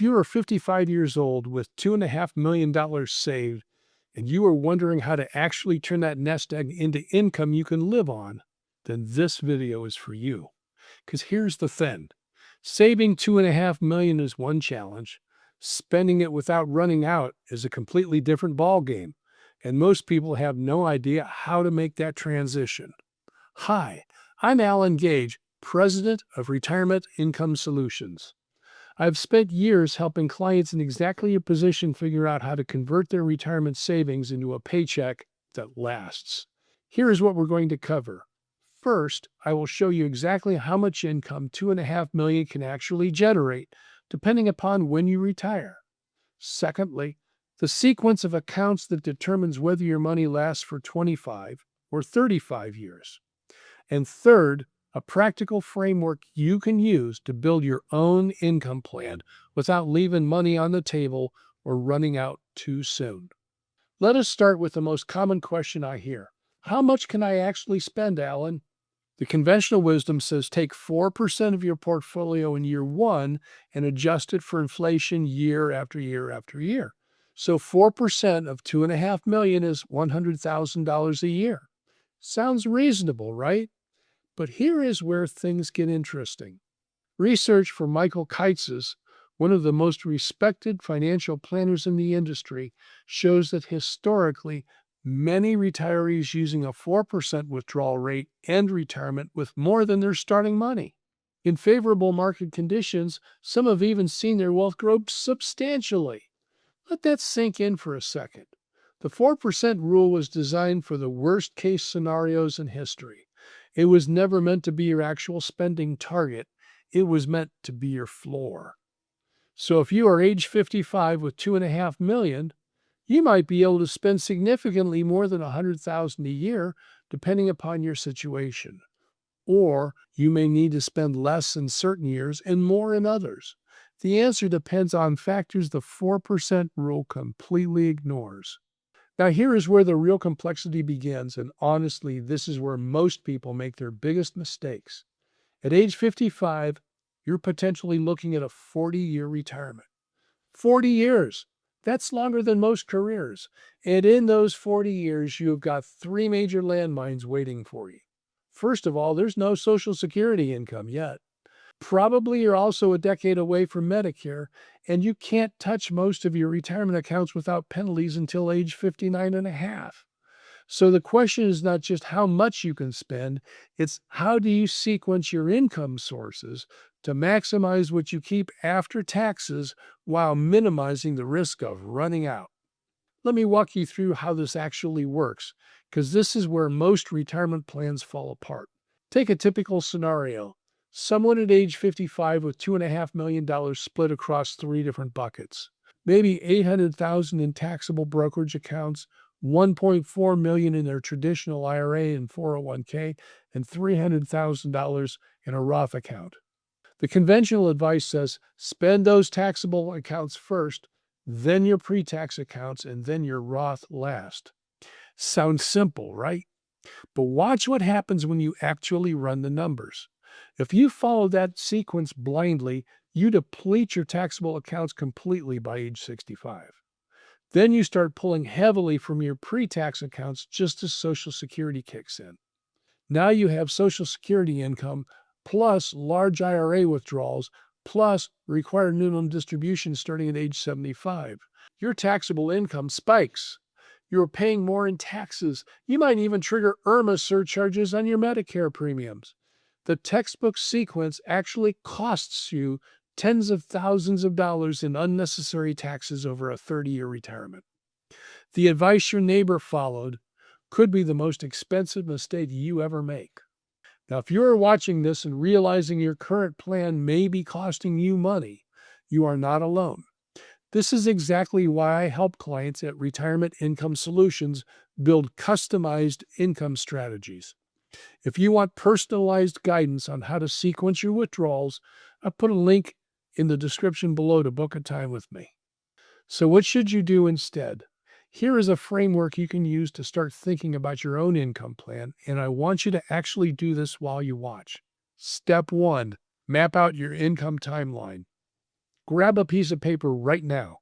If you are 55 years old with $2.5 million saved and you are wondering how to actually turn that nest egg into income you can live on, then this video is for you. Because here's the thing. Saving $2.5 million is one challenge. Spending it without running out is a completely different ballgame. And most people have no idea how to make that transition. Hi, I'm Alan Gage, President of Retirement Income Solutions. I've spent years helping clients in exactly your position figure out how to convert their retirement savings into a paycheck that lasts. Here is what we're going to cover. First, I will show you exactly how much income $2.5 million can actually generate, depending upon when you retire. Secondly, the sequence of accounts that determines whether your money lasts for 25 or 35 years. And third, a practical framework you can use to build your own income plan without leaving money on the table or running out too soon. Let us start with the most common question I hear. How much can I actually spend, Alan? The conventional wisdom says take 4% of your portfolio in year one and adjust it for inflation year after year after year. So 4% of $2.5 million is $100,000 a year. Sounds reasonable, right? But here is where things get interesting. Research from Michael Keitzes, one of the most respected financial planners in the industry, shows that historically, many retirees using a 4% withdrawal rate end retirement with more than their starting money. In favorable market conditions, some have even seen their wealth grow substantially. Let that sink in for a second. The 4% rule was designed for the worst-case scenarios in history. It was never meant to be your actual spending target. It was meant to be your floor. So if you are age 55 with $2.5 million, you might be able to spend significantly more than $100,000 a year, depending upon your situation. Or you may need to spend less in certain years and more in others. The answer depends on factors the 4% rule completely ignores. Now, here is where the real complexity begins, and honestly, this is where most people make their biggest mistakes. At age 55, you're potentially looking at a 40-year retirement. 40 years! That's longer than most careers. And in those 40 years, you've got three major landmines waiting for you. First of all, there's no Social Security income yet. Probably you're also a decade away from Medicare, and you can't touch most of your retirement accounts without penalties until age 59 and a half. So the question is not just how much you can spend, it's how do you sequence your income sources to maximize what you keep after taxes while minimizing the risk of running out. Let me walk you through how this actually works, because this is where most retirement plans fall apart. Take a typical scenario. Someone at age 55 with $2.5 million split across three different buckets. Maybe $800,000 in taxable brokerage accounts, $1.4 million in their traditional IRA and 401k, and $300,000 in a Roth account. The conventional advice says spend those taxable accounts first, then your pre-tax accounts, and then your Roth last. Sounds simple, right? But watch what happens when you actually run the numbers. If you follow that sequence blindly, you deplete your taxable accounts completely by age 65. Then you start pulling heavily from your pre-tax accounts just as Social Security kicks in. Now you have Social Security income plus large IRA withdrawals plus required minimum distribution starting at age 75. Your taxable income spikes. You're paying more in taxes. You might even trigger IRMA surcharges on your Medicare premiums. The textbook sequence actually costs you tens of thousands of dollars in unnecessary taxes over a 30-year retirement. The advice your neighbor followed could be the most expensive mistake you ever make. Now, if you're watching this and realizing your current plan may be costing you money, you are not alone. This is exactly why I help clients at Retirement Income Solutions build customized income strategies. If you want personalized guidance on how to sequence your withdrawals, I put a link in the description below to book a time with me. So what should you do instead? Here is a framework you can use to start thinking about your own income plan, and I want you to actually do this while you watch. Step 1, map out your income timeline. Grab a piece of paper right now.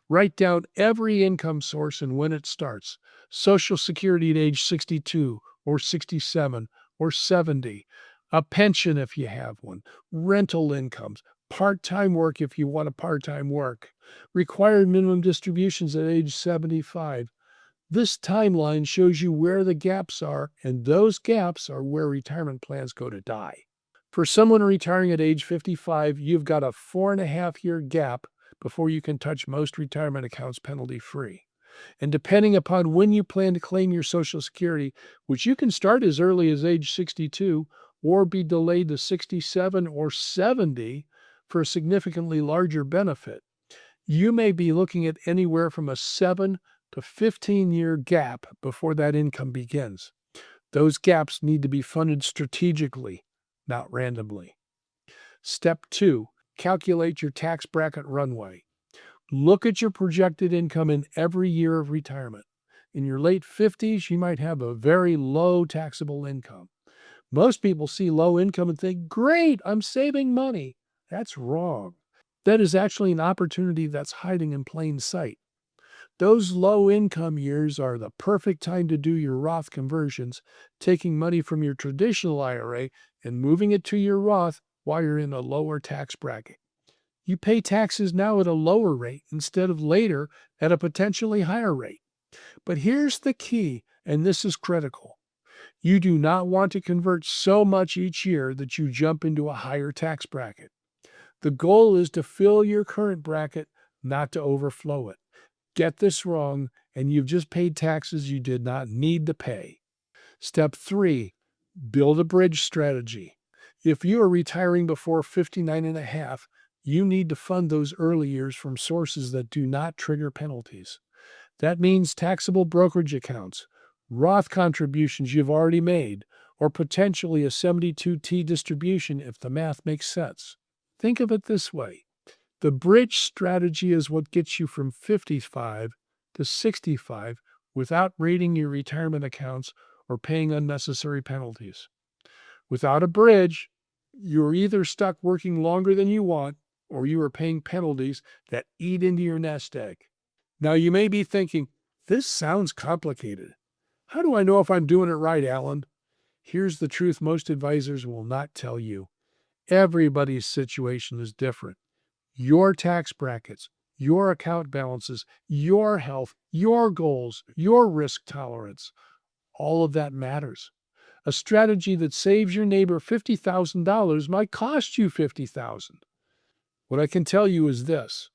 Write down every income source and when it starts. Social Security at age 62 or 67 or 70. A pension if you have one. Rental incomes. Part-time work if you want a part-time work. Required minimum distributions at age 75. This timeline shows you where the gaps are, and those gaps are where retirement plans go to die. For someone retiring at age 55, you've got a 4.5-year gap before you can touch most retirement accounts penalty-free. And depending upon when you plan to claim your Social Security, which you can start as early as age 62 or be delayed to 67 or 70 for a significantly larger benefit, you may be looking at anywhere from a 7 to 15-year gap before that income begins. Those gaps need to be funded strategically, not randomly. Step 2, calculate your tax bracket runway. Look at your projected income in every year of retirement. In your late 50s, you might have a very low taxable income. Most people see low income and think, great, I'm saving money. That's wrong. That is actually an opportunity that's hiding in plain sight. Those low income years are the perfect time to do your Roth conversions, taking money from your traditional IRA and moving it to your Roth while you're in a lower tax bracket. You pay taxes now at a lower rate instead of later at a potentially higher rate. But here's the key, and this is critical. You do not want to convert so much each year that you jump into a higher tax bracket. The goal is to fill your current bracket, not to overflow it. Get this wrong, and you've just paid taxes you did not need to pay. Step 3, build a bridge strategy. If you are retiring before 59 and a half, you need to fund those early years from sources that do not trigger penalties. That means taxable brokerage accounts, Roth contributions you've already made, or potentially a 72T distribution if the math makes sense. Think of it this way. The bridge strategy is what gets you from 55 to 65 without raiding your retirement accounts or paying unnecessary penalties. Without a bridge, you're either stuck working longer than you want or you are paying penalties that eat into your nest egg. Now, you may be thinking, this sounds complicated. How do I know if I'm doing it right, Alan? Here's the truth most advisors will not tell you. Everybody's situation is different. Your tax brackets, your account balances, your health, your goals, your risk tolerance, all of that matters. A strategy that saves your neighbor $50,000 might cost you $50,000. What I can tell you is this.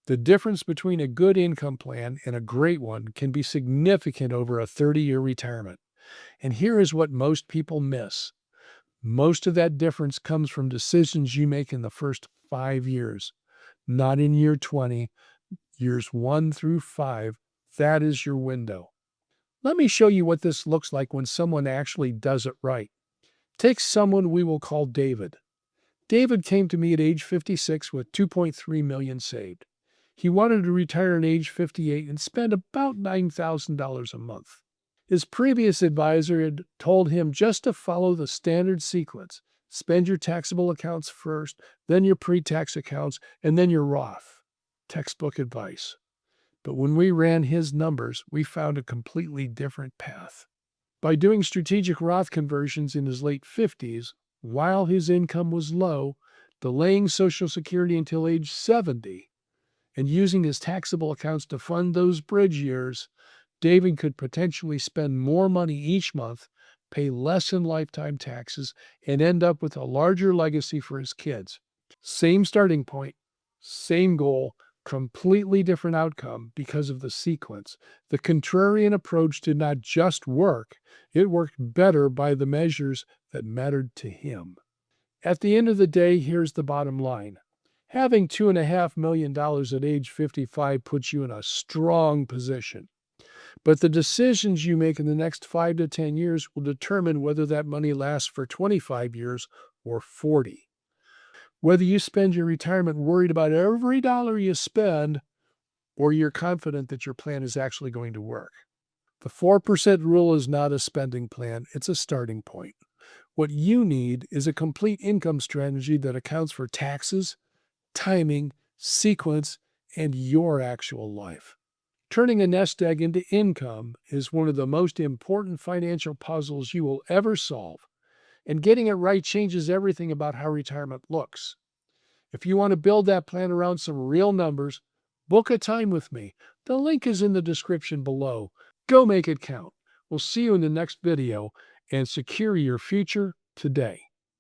The difference between a good income plan and a great one can be significant over a 30-year retirement. And here is what most people miss. Most of that difference comes from decisions you make in the first 5 years, not in year 20, years 1 through 5. That is your window. Let me show you what this looks like when someone actually does it right. Take someone we will call David. David came to me at age 56 with $2.3 million saved. He wanted to retire at age 58 and spend about $9,000 a month. His previous advisor had told him just to follow the standard sequence. Spend your taxable accounts first, then your pre-tax accounts, and then your Roth. Textbook advice. But when we ran his numbers, we found a completely different path. By doing strategic Roth conversions in his late 50s, while his income was low, delaying Social Security until age 70, and using his taxable accounts to fund those bridge years, David could potentially spend more money each month, pay less in lifetime taxes, and end up with a larger legacy for his kids. Same starting point, same goal, completely different outcome because of the sequence. The contrarian approach did not just work, it worked better by the measures that mattered to him. At the end of the day, here's the bottom line. Having $2.5 million at age 55 puts you in a strong position. But the decisions you make in the next 5 to 10 years will determine whether that money lasts for 25 years or 40. Whether you spend your retirement worried about every dollar you spend, or you're confident that your plan is actually going to work. The 4% rule is not a spending plan, it's a starting point. What you need is a complete income strategy that accounts for taxes, timing, sequence, and your actual life. Turning a nest egg into income is one of the most important financial puzzles you will ever solve, and getting it right changes everything about how retirement looks. If you want to build that plan around some real numbers, book a time with me. The link is in the description below. Go make it count. We'll see you in the next video and secure your future today.